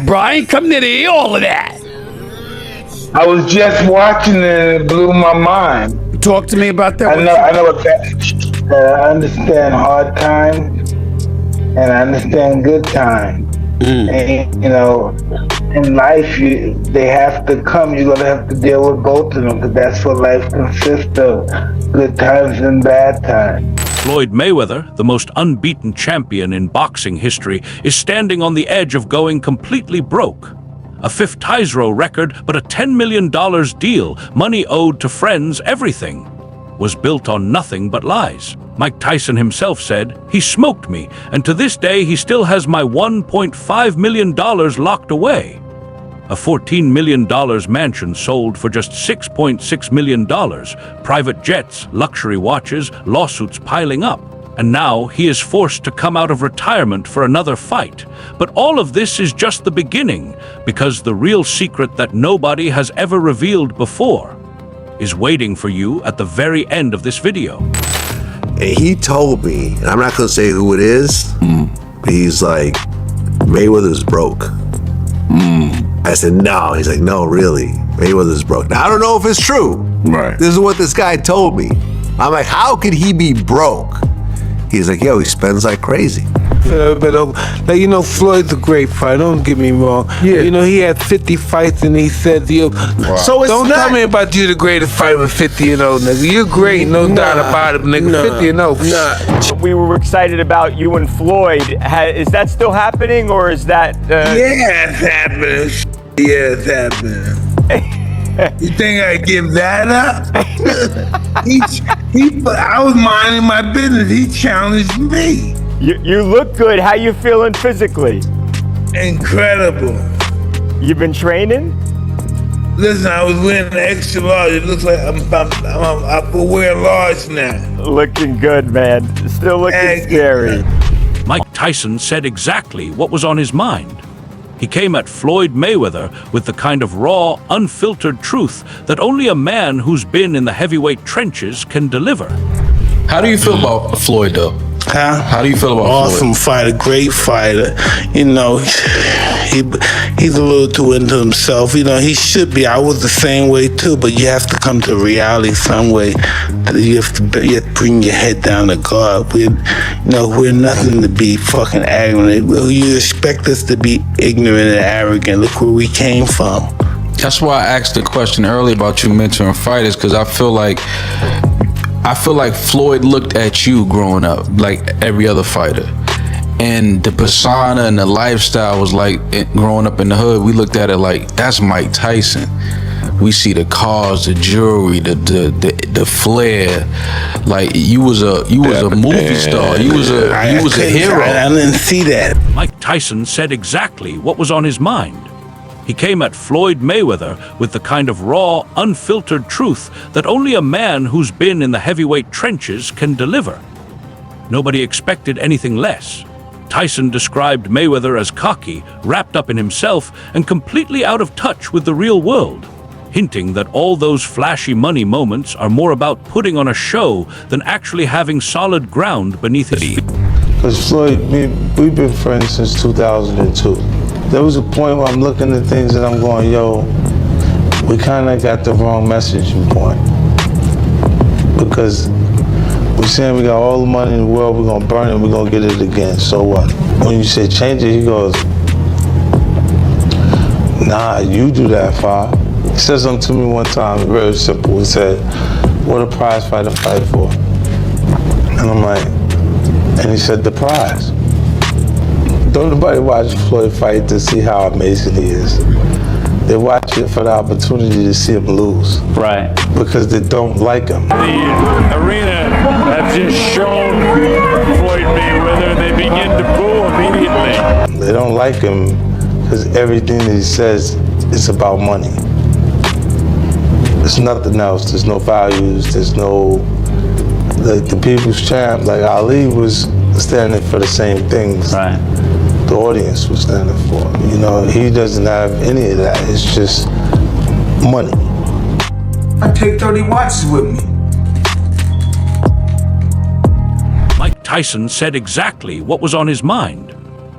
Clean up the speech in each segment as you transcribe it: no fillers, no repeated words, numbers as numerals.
Brian, come to hear all of that. I was just watching it and it blew my mind. Talk to me about that. I know I understand hard times and I understand good times. And you know, in life, they have to come. You're gonna have to deal with both of them because that's what life consists of: good times and bad times. Floyd Mayweather, the most unbeaten champion in boxing history, is standing on the edge of going completely broke. A fifth Tyson record, but a $10 million deal, money owed to friends, everything, was built on nothing but lies. Mike Tyson himself said, "He smoked me, and to this day he still has my $1.5 million locked away." A $14 million mansion sold for just $6.6 million, private jets, luxury watches, lawsuits piling up. And now he is forced to come out of retirement for another fight. But all of this is just the beginning, because the real secret that nobody has ever revealed before is waiting for you at the very end of this video. And he told me, and I'm not gonna say who it is, but he's like, Mayweather's broke. I said, no. He's like, no, really, Mayweather's broke. Now, I don't know if it's true. Right. This is what this guy told me. I'm like, how could he be broke? He's like, yo, he spends like crazy. But you know, Floyd's a great fighter. Don't get me wrong. Yeah. You know, he had 50 fights, and he said, "Yo, so it's don't tell me about you, the greatest fighter with 50 and 0, nigga. You're great, no doubt about it, nigga. 50 and 0. We were excited about you and Floyd. Is that still happening, or is that? Yeah, it's happening. Yeah, it's happening. You think I give that up? I was minding my business. He challenged me. You look good. How you feeling physically? Incredible. You've been training? Listen, I was wearing an extra large. It looks like I'm wearing large now. Looking good, man. Still looking scary. Mike Tyson said exactly what was on his mind. He came at Floyd Mayweather with the kind of raw, unfiltered truth that only a man who's been in the heavyweight trenches can deliver. How do you feel about Floyd, though? Huh? How do you feel about Awesome Floyd? fighter, great fighter. You know, he's a little too into himself. You know, he should be. I was the same way too, but you have to come to reality some way. You have to bring your head down to God. We're nothing to be fucking arrogant. You expect us to be ignorant and arrogant. Look where we came from. That's why I asked the question earlier about you mentoring fighters, because I feel like Floyd looked at you growing up like every other fighter. And the persona and the lifestyle was like, growing up in the hood, we looked at it like, that's Mike Tyson. We see the cars, the jewelry, the flair. Like you was a movie star. You was a hero. I didn't see that. Mike Tyson said exactly what was on his mind. He came at Floyd Mayweather with the kind of raw, unfiltered truth that only a man who's been in the heavyweight trenches can deliver. Nobody expected anything less. Tyson described Mayweather as cocky, wrapped up in himself, and completely out of touch with the real world, hinting that all those flashy money moments are more about putting on a show than actually having solid ground beneath his feet. Because Floyd, we've been friends since 2002. There was a point where I'm looking at things and I'm going, yo, we kind of got the wrong messaging point. Because we're saying we got all the money in the world, we're gonna burn it, we're gonna get it again, so what? When you say change it, he goes, nah, you do that, Fa. He said something to me one time, very simple. He said, what a prize fighter fight for? And I'm like, and he said, the prize. Don't nobody watch Floyd fight to see how amazing he is. They watch it for the opportunity to see him lose. Right. Because they don't like him. The arena has just shown Floyd Mayweather. They begin to boo immediately. They don't like him because everything that he says is about money. There's nothing else. There's no values. There's no, like the people's champ, like Ali was standing for the same things. Right. The audience was standing for. You know, he doesn't have any of that. It's just money. I take 30 watches with me. Mike Tyson said exactly what was on his mind.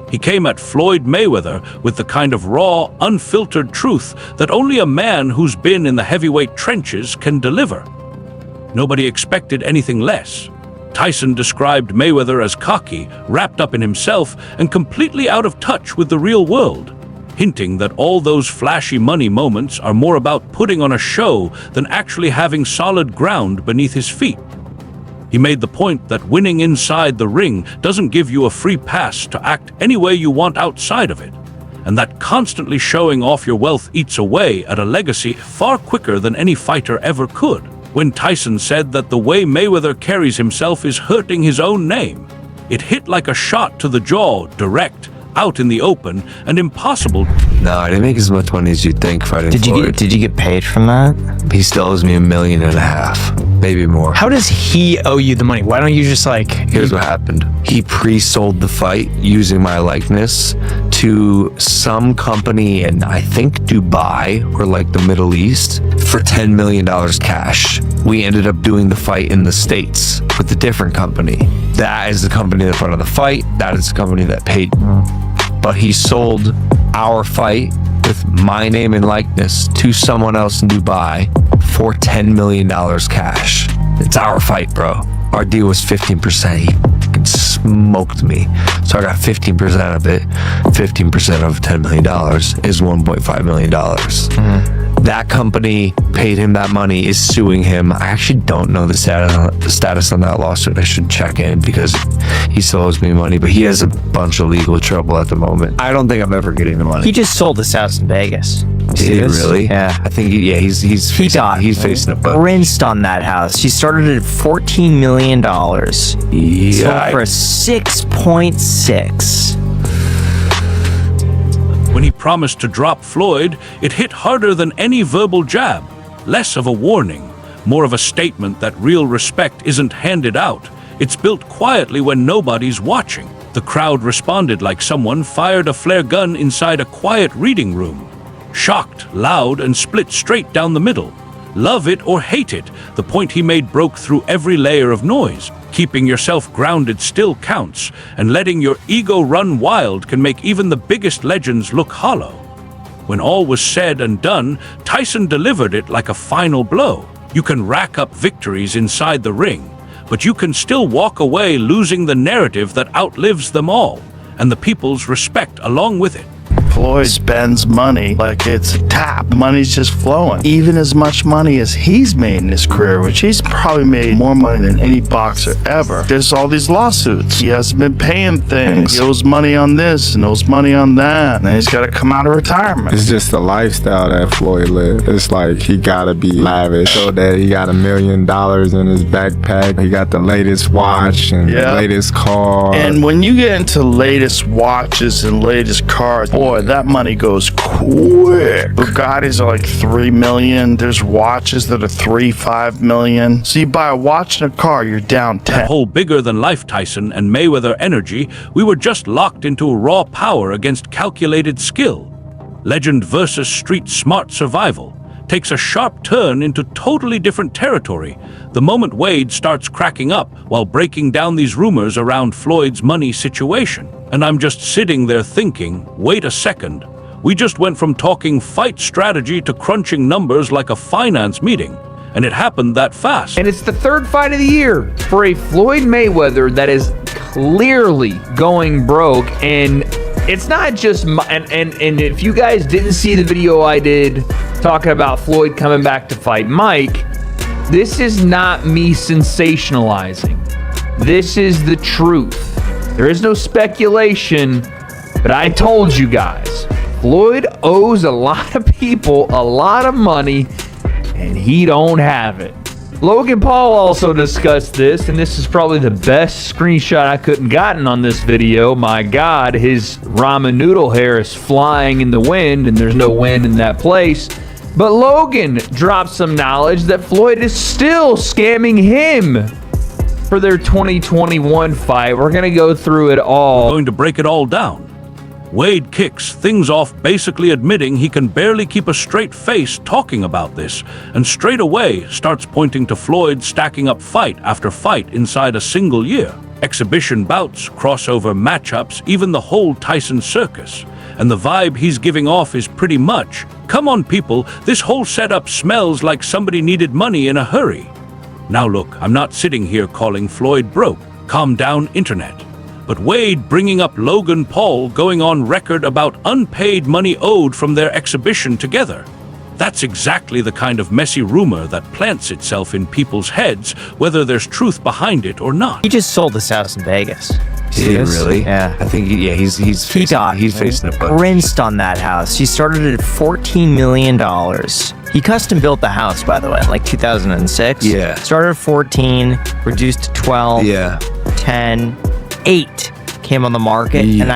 He came at Floyd Mayweather with the kind of raw, unfiltered truth that only a man who's been in the heavyweight trenches can deliver. Nobody expected anything less. Tyson described Mayweather as cocky, wrapped up in himself, and completely out of touch with the real world, hinting that all those flashy money moments are more about putting on a show than actually having solid ground beneath his feet. He made the point that winning inside the ring doesn't give you a free pass to act any way you want outside of it, and that constantly showing off your wealth eats away at a legacy far quicker than any fighter ever could. When Tyson said that the way Mayweather carries himself is hurting his own name, it hit like a shot to the jaw, direct, out in the open, and impossible. No, I didn't make as much money as you'd think fighting Floyd. Did you get paid from that? He still owes me $1.5 million, maybe more. How does he owe you the money? Why don't you just like... Here's what happened. He pre-sold the fight using my likeness to some company in, I think, Dubai or like the Middle East for $10 million cash. We ended up doing the fight in the States with a different company. That is the company that put on the fight. That is the company that paid. But he sold our fight with my name and likeness to someone else in Dubai for $10 million cash. It's our fight, bro. Our deal was 15%. He fucking smoked me. So I got 15% of it. 15% of $10 million is $1.5 million. That company paid him that money, is suing him. I actually don't know the status on that lawsuit. I should check in because he still owes me money, but he has a bunch of legal trouble at the moment. I don't think I'm ever getting the money. He just sold his house in Vegas. Did he really? Yeah. I think, he's facing a book. Rinsed on that house. She started at $14 million. Yeah. Sold for 6.6. When he promised to drop Floyd, it hit harder than any verbal jab. Less of a warning, more of a statement that real respect isn't handed out. It's built quietly when nobody's watching. The crowd responded like someone fired a flare gun inside a quiet reading room. Shocked, loud, and split straight down the middle. Love it or hate it, the point he made broke through every layer of noise. Keeping yourself grounded still counts, and letting your ego run wild can make even the biggest legends look hollow. When all was said and done, Tyson delivered it like a final blow. You can rack up victories inside the ring, but you can still walk away losing the narrative that outlives them all, and the people's respect along with it. Floyd spends money like it's a tap. Money's just flowing. Even as much money as he's made in his career, which he's probably made more money than any boxer ever. There's all these lawsuits. He hasn't been paying things. He owes money on this and owes money on that. And then he's got to come out of retirement. It's just the lifestyle that Floyd lived. It's like he gotta be lavish. So that he got $1 million in his backpack. He got the latest watch and the latest car. And when you get into latest watches and latest cars, boy, that money goes quick. Bugattis are like $3 million. There's watches that are $3-5 million. So you buy a watch and a car, you're down 10. That whole bigger-than-life Tyson and Mayweather energy, we were just locked into a raw power against calculated skill. Legend versus street smart survival takes a sharp turn into totally different territory the moment Wade starts cracking up while breaking down these rumors around Floyd's money situation. And I'm just sitting there thinking, wait a second, we just went from talking fight strategy to crunching numbers like a finance meeting, and it happened that fast. And it's the third fight of the year for a Floyd Mayweather that is clearly going broke, and it's not just and if you guys didn't see the video I did talking about Floyd coming back to fight Mike, this is not me sensationalizing. This is the truth. There is no speculation, but I told you guys, Floyd owes a lot of people a lot of money, and he don't have it. Logan Paul also discussed this, and this is probably the best screenshot I couldn't gotten on this video. My God, his ramen noodle hair is flying in the wind, and there's no wind in that place. But Logan dropped some knowledge that Floyd is still scamming him for their 2021 fight. We're going to go through it all. We're going to break it all down. Wade kicks things off basically admitting he can barely keep a straight face talking about this, and straight away starts pointing to Floyd stacking up fight after fight inside a single year. Exhibition bouts, crossover matchups, even the whole Tyson circus. And the vibe he's giving off is pretty much, come on people, this whole setup smells like somebody needed money in a hurry. Now look, I'm not sitting here calling Floyd broke. Calm down, internet. But Wade bringing up Logan Paul going on record about unpaid money owed from their exhibition together. That's exactly the kind of messy rumor that plants itself in people's heads, whether there's truth behind it or not. He just sold this house in Vegas. Did he really? Yeah. I think he's facing a bunch. Rinsed on that house. He started at $14 million. He custom built the house, by the way, like 2006. Yeah. Started at 14, reduced to 12. Yeah. 10, 8 came on the market, and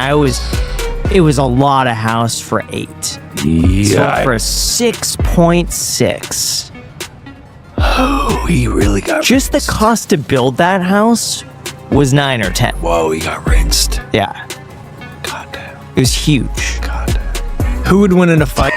it was a lot of house for 8. Yeah. So for 6.6. Oh, he really got just rinsed. The cost to build that house was 9 or 10. Whoa, he got rinsed. Yeah. God damn. It was huge. God damn. Who would win in a fight?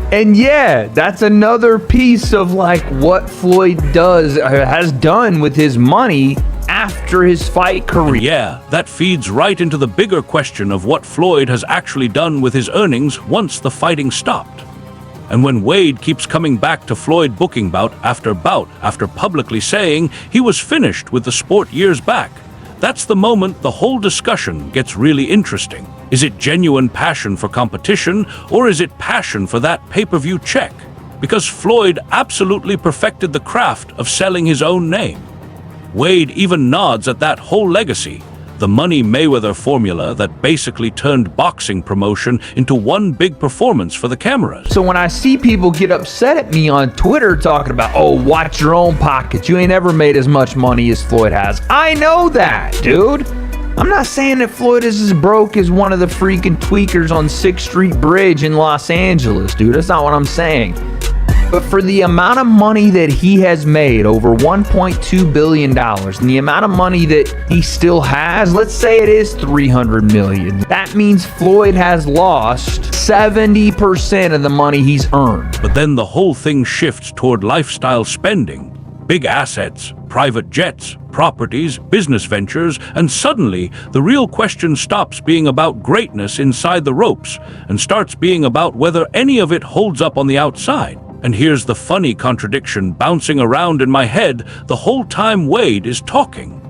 And yeah, that's another piece of like what Floyd has done with his money after his fight career. And yeah, that feeds right into the bigger question of what Floyd has actually done with his earnings once the fighting stopped. And when Wade keeps coming back to Floyd booking bout after publicly saying he was finished with the sport years back, that's the moment the whole discussion gets really interesting. Is it genuine passion for competition, or is it passion for that pay-per-view check? Because Floyd absolutely perfected the craft of selling his own name. Wade even nods at that whole legacy, the Money Mayweather formula that basically turned boxing promotion into one big performance for the cameras. So when I see people get upset at me on Twitter talking about, oh, watch your own pockets, you ain't ever made as much money as Floyd has. I know that, dude. I'm not saying that Floyd is as broke as one of the freaking tweakers on 6th Street Bridge in Los Angeles, dude. That's not what I'm saying. But for the amount of money that he has made, over $1.2 billion, and the amount of money that he still has, let's say it is $300 million. That means Floyd has lost 70% of the money he's earned. But then the whole thing shifts toward lifestyle spending, big assets, private jets, properties, business ventures, and suddenly the real question stops being about greatness inside the ropes and starts being about whether any of it holds up on the outside. And here's the funny contradiction bouncing around in my head the whole time Wade is talking.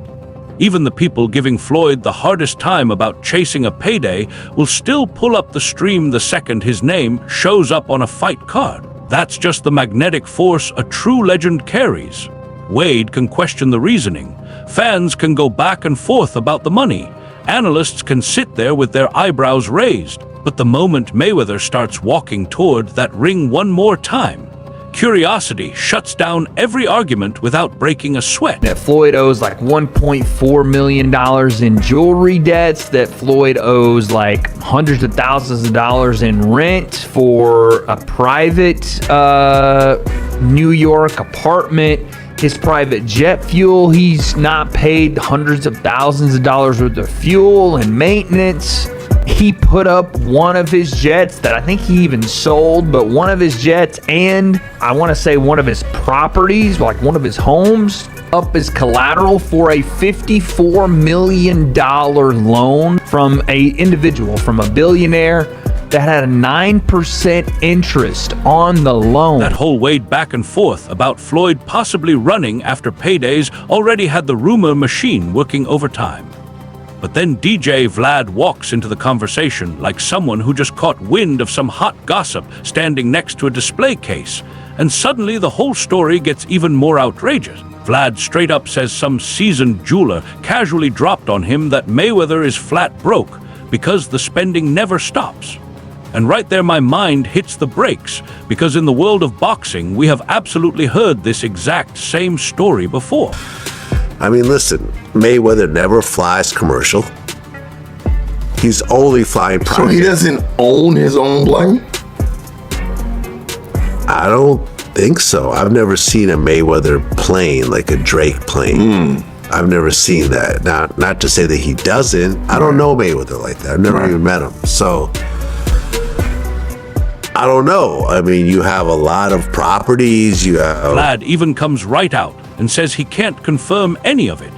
Even the people giving Floyd the hardest time about chasing a payday will still pull up the stream the second his name shows up on a fight card. That's just the magnetic force a true legend carries. Wade can question the reasoning. Fans can go back and forth about the money. Analysts can sit there with their eyebrows raised. But the moment Mayweather starts walking toward that ring one more time, curiosity shuts down every argument without breaking a sweat. That Floyd owes like $1.4 million in jewelry debts, that Floyd owes like hundreds of thousands of dollars in rent for a private New York apartment. His private jet fuel, he's not paid hundreds of thousands of dollars worth of fuel and maintenance. He put up one of his jets that I think he even sold, but one of his jets and I want to say one of his properties, like one of his homes, up as collateral for a $54 million loan from a individual, from a billionaire that had a 9% interest on the loan. That whole Wade back and forth about Floyd possibly running after paydays already had the rumor machine working overtime. But then DJ Vlad walks into the conversation like someone who just caught wind of some hot gossip standing next to a display case, and suddenly the whole story gets even more outrageous. Vlad straight up says some seasoned jeweler casually dropped on him that Mayweather is flat broke because the spending never stops. And right there my mind hits the brakes, because in the world of boxing we have absolutely heard this exact same story before. I mean, listen, Mayweather never flies commercial. He's only flying private. So he doesn't own his own plane? I don't think so. I've never seen a Mayweather plane, like a Drake plane. I've never seen that. Now, not to say that he doesn't. I don't know Mayweather like that. I've never even met him. So I don't know. I mean, you have a lot of properties. You have... Vlad even comes right out and says he can't confirm any of it,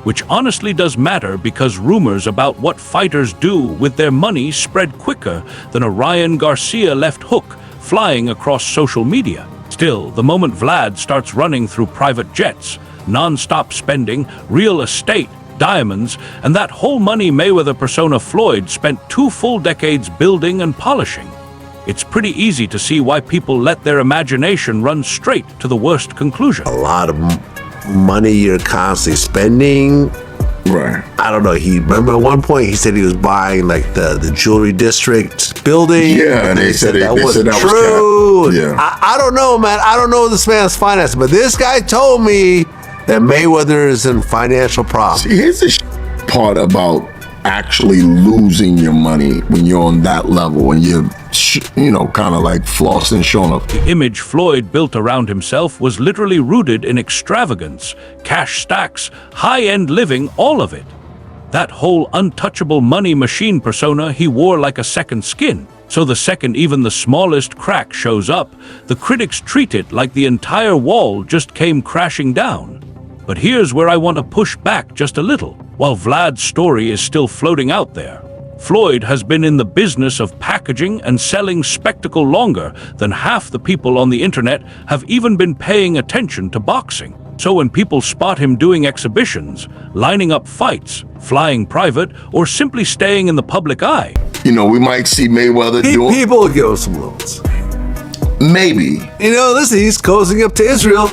which honestly does matter because rumors about what fighters do with their money spread quicker than a Ryan Garcia left hook flying across social media. Still, the moment Vlad starts running through private jets, non-stop spending, real estate, diamonds, and that whole money Mayweather persona Floyd spent 2 full decades building and polishing, it's pretty easy to see why people let their imagination run straight to the worst conclusion. A lot of money you're constantly spending. Right. I don't know. Remember at one point he said he was buying like the jewelry district building. Yeah, and they said that they wasn't said that true. Was yeah. I don't know, man. I don't know this man's finances, but this guy told me that Mayweather is in financial problems. See, here's the part about actually losing your money when you're on that level and you're, kind of like flossing, showing up. The image Floyd built around himself was literally rooted in extravagance, cash stacks, high-end living, all of it. That whole untouchable money machine persona he wore like a second skin. So the second even the smallest crack shows up, the critics treat it like the entire wall just came crashing down. But here's where I want to push back just a little. While Vlad's story is still floating out there, Floyd has been in the business of packaging and selling spectacle longer than half the people on the internet have even been paying attention to boxing. So when people spot him doing exhibitions, lining up fights, flying private, or simply staying in the public eye, we might see Mayweather doing... People will give him some loans. Maybe. Listen, he's cozying up to Israel.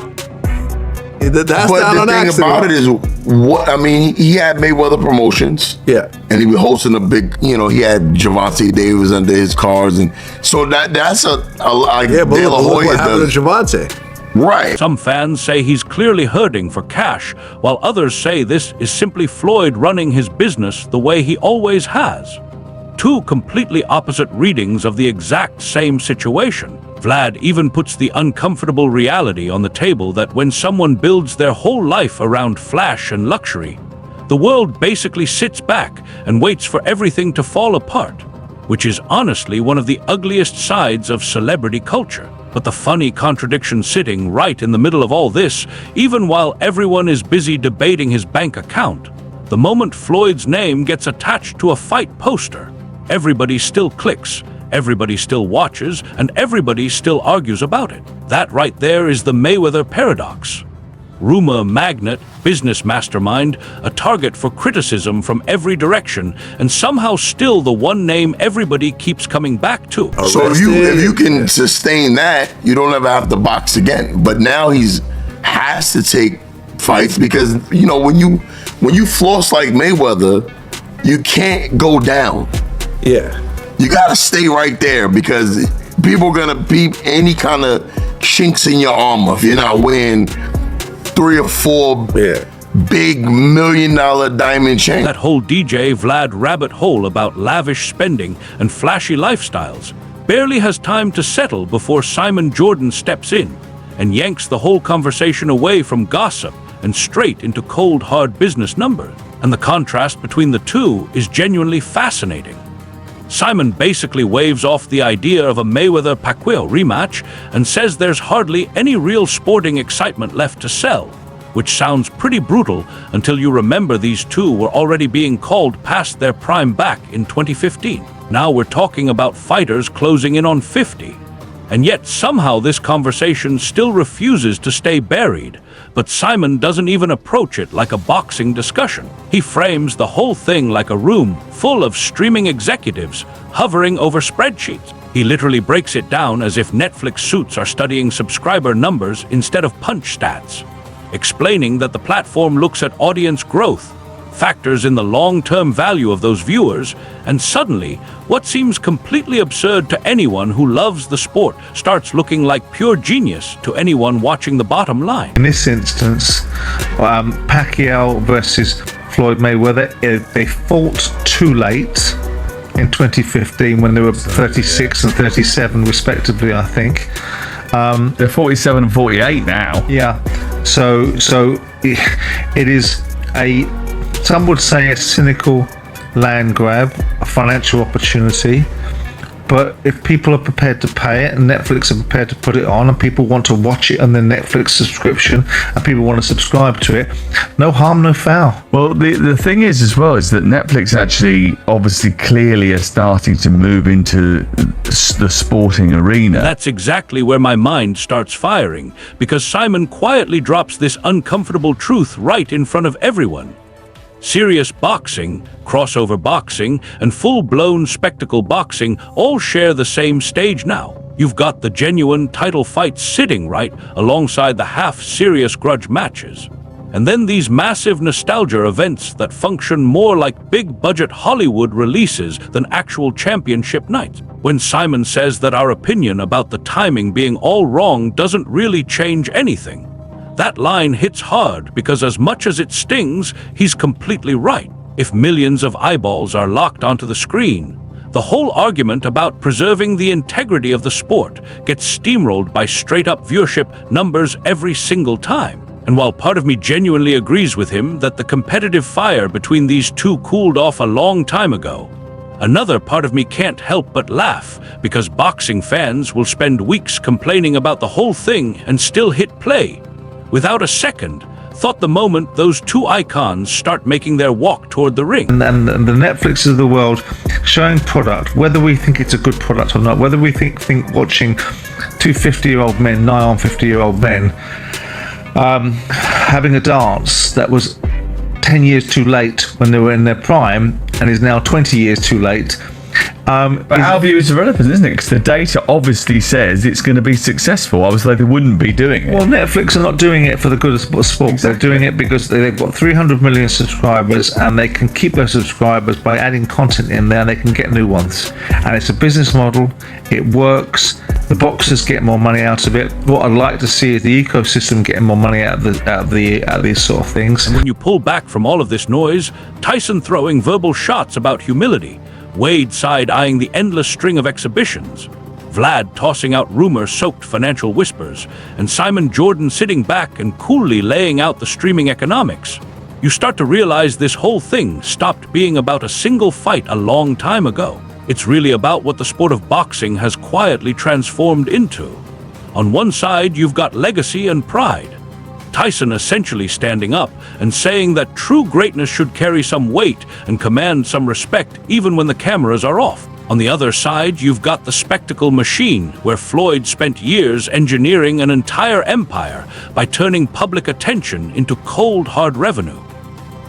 That's but not the an thing accident. about it is, he had Mayweather Promotions. Yeah. And he was hosting a big, he had Javante Davis under his cars. And so that's De La Hoya what happened to Javante? Right. Some fans say he's clearly hurting for cash, while others say this is simply Floyd running his business the way he always has. Two completely opposite readings of the exact same situation. Vlad even puts the uncomfortable reality on the table that when someone builds their whole life around flash and luxury, the world basically sits back and waits for everything to fall apart, which is honestly one of the ugliest sides of celebrity culture. But the funny contradiction sitting right in the middle of all this, even while everyone is busy debating his bank account, the moment Floyd's name gets attached to a fight poster, everybody still clicks, everybody still watches, and everybody still argues about it. That right there is the Mayweather paradox. Rumor magnet, business mastermind, a target for criticism from every direction, and somehow still the one name everybody keeps coming back to. So if you can sustain that, you don't ever have to box again. But now has to take fights because when you floss like Mayweather, you can't go down. Yeah. You gotta stay right there because people are gonna peep any kind of chinks in your armor if you're not wearing 3 or 4 big $1 million diamond chains. That whole DJ Vlad rabbit hole about lavish spending and flashy lifestyles barely has time to settle before Simon Jordan steps in and yanks the whole conversation away from gossip and straight into cold, hard business numbers. And the contrast between the two is genuinely fascinating. Simon basically waves off the idea of a Mayweather-Pacquiao rematch and says there's hardly any real sporting excitement left to sell, which sounds pretty brutal until you remember these two were already being called past their prime back in 2015. Now we're talking about fighters closing in on 50. And yet somehow this conversation still refuses to stay buried, but Simon doesn't even approach it like a boxing discussion. He frames the whole thing like a room full of streaming executives hovering over spreadsheets. He literally breaks it down as if Netflix suits are studying subscriber numbers instead of punch stats, explaining that the platform looks at audience growth, factors in the long-term value of those viewers, and suddenly, what seems completely absurd to anyone who loves the sport starts looking like pure genius to anyone watching the bottom line. In this instance, Pacquiao versus Floyd Mayweather, they fought too late in 2015 when they were 36 and 37 respectively, I think. They're 47 and 48 now. Yeah, so it is some would say a cynical land grab, a financial opportunity. But if people are prepared to pay it and Netflix are prepared to put it on and people want to watch it on their Netflix subscription and people want to subscribe to it, no harm, no foul. Well, the thing is as well is that Netflix actually obviously clearly are starting to move into the sporting arena. That's exactly where my mind starts firing, because Simon quietly drops this uncomfortable truth right in front of everyone. Serious boxing, crossover boxing, and full-blown spectacle boxing all share the same stage now. You've got the genuine title fights sitting right alongside the half-serious grudge matches. And then these massive nostalgia events that function more like big-budget Hollywood releases than actual championship nights. When Simon says that our opinion about the timing being all wrong doesn't really change anything, that line hits hard because as much as it stings, he's completely right. If millions of eyeballs are locked onto the screen, the whole argument about preserving the integrity of the sport gets steamrolled by straight-up viewership numbers every single time. And while part of me genuinely agrees with him that the competitive fire between these two cooled off a long time ago, another part of me can't help but laugh because boxing fans will spend weeks complaining about the whole thing and still hit play without a second thought the moment those two icons start making their walk toward the ring. And the Netflix of the world showing product, whether we think it's a good product or not, whether we think watching two 50-year-old men, nigh on 50-year-old men, having a dance that was 10 years too late when they were in their prime and is now 20 years too late. But our view is irrelevant, isn't it? Because the data obviously says it's going to be successful. Obviously, they wouldn't be doing it. Well, Netflix are not doing it for the good of sport. Exactly. They're doing it because they've got 300 million subscribers and they can keep those subscribers by adding content in there and they can get new ones. And it's a business model. It works. The boxers get more money out of it. What I'd like to see is the ecosystem getting more money out of these sort of things. And when you pull back from all of this noise, Tyson throwing verbal shots about humility, Wade side-eyeing the endless string of exhibitions, Vlad tossing out rumor-soaked financial whispers, and Simon Jordan sitting back and coolly laying out the streaming economics, you start to realize this whole thing stopped being about a single fight a long time ago. It's really about what the sport of boxing has quietly transformed into. On one side, you've got legacy and pride. Tyson essentially standing up and saying that true greatness should carry some weight and command some respect even when the cameras are off. On the other side, you've got the spectacle machine, where Floyd spent years engineering an entire empire by turning public attention into cold, hard revenue.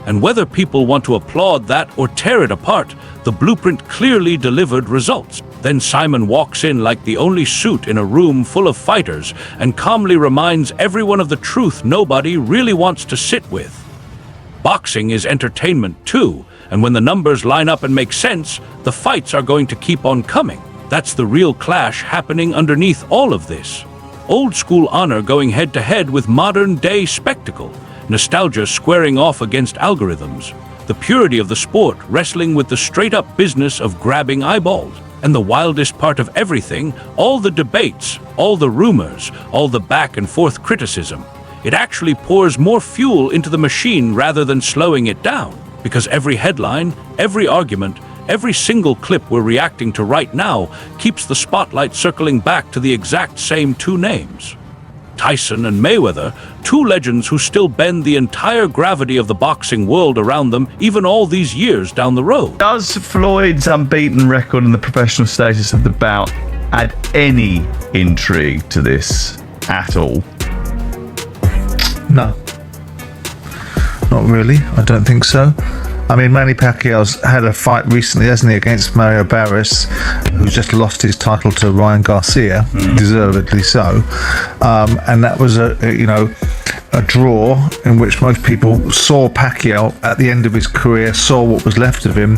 And whether people want to applaud that or tear it apart, the blueprint clearly delivered results. Then Simon walks in like the only suit in a room full of fighters and calmly reminds everyone of the truth nobody really wants to sit with. Boxing is entertainment too, and when the numbers line up and make sense, the fights are going to keep on coming. That's the real clash happening underneath all of this. Old school honor going head to head with modern day spectacle. Nostalgia squaring off against algorithms. The purity of the sport wrestling with the straight-up business of grabbing eyeballs. And the wildest part of everything, all the debates, all the rumors, all the back-and-forth criticism. It actually pours more fuel into the machine rather than slowing it down. Because every headline, every argument, every single clip we're reacting to right now keeps the spotlight circling back to the exact same two names. Tyson and Mayweather, two legends who still bend the entire gravity of the boxing world around them even all these years down the road. Does Floyd's unbeaten record and the professional status of the bout add any intrigue to this at all? No. Not really. I don't think so. I mean, Manny Pacquiao's had a fight recently, hasn't he, against Mario Barris, who just lost his title to Ryan Garcia, deservedly so. And that was a draw in which most people saw Pacquiao at the end of his career, saw what was left of him,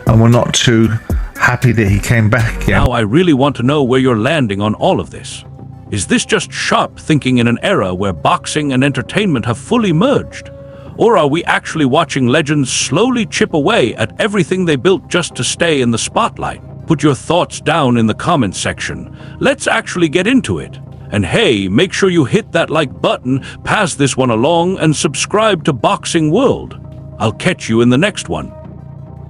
and were not too happy that he came back again. Now I really want to know where you're landing on all of this. Is this just sharp thinking in an era where boxing and entertainment have fully merged? Or are we actually watching legends slowly chip away at everything they built just to stay in the spotlight? Put your thoughts down in the comments section. Let's actually get into it. And hey, make sure you hit that like button, pass this one along, and subscribe to Boxing World. I'll catch you in the next one.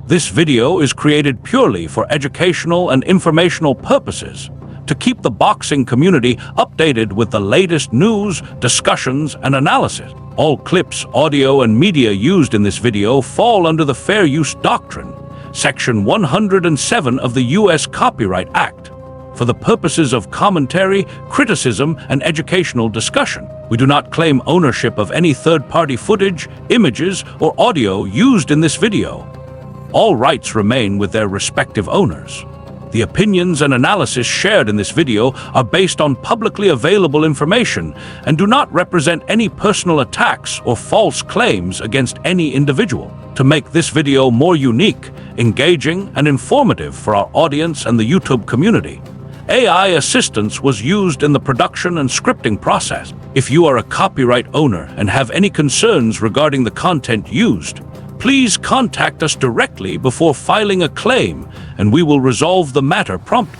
This video is created purely for educational and informational purposes, to keep the boxing community updated with the latest news, discussions, and analysis. All clips, audio, and media used in this video fall under the Fair Use Doctrine, Section 107 of the U.S. Copyright Act, for the purposes of commentary, criticism, and educational discussion. We do not claim ownership of any third-party footage, images, or audio used in this video. All rights remain with their respective owners. The opinions and analysis shared in this video are based on publicly available information and do not represent any personal attacks or false claims against any individual. To make this video more unique, engaging, and informative for our audience and the YouTube community, AI assistance was used in the production and scripting process. If you are a copyright owner and have any concerns regarding the content used, please contact us directly before filing a claim, and we will resolve the matter promptly.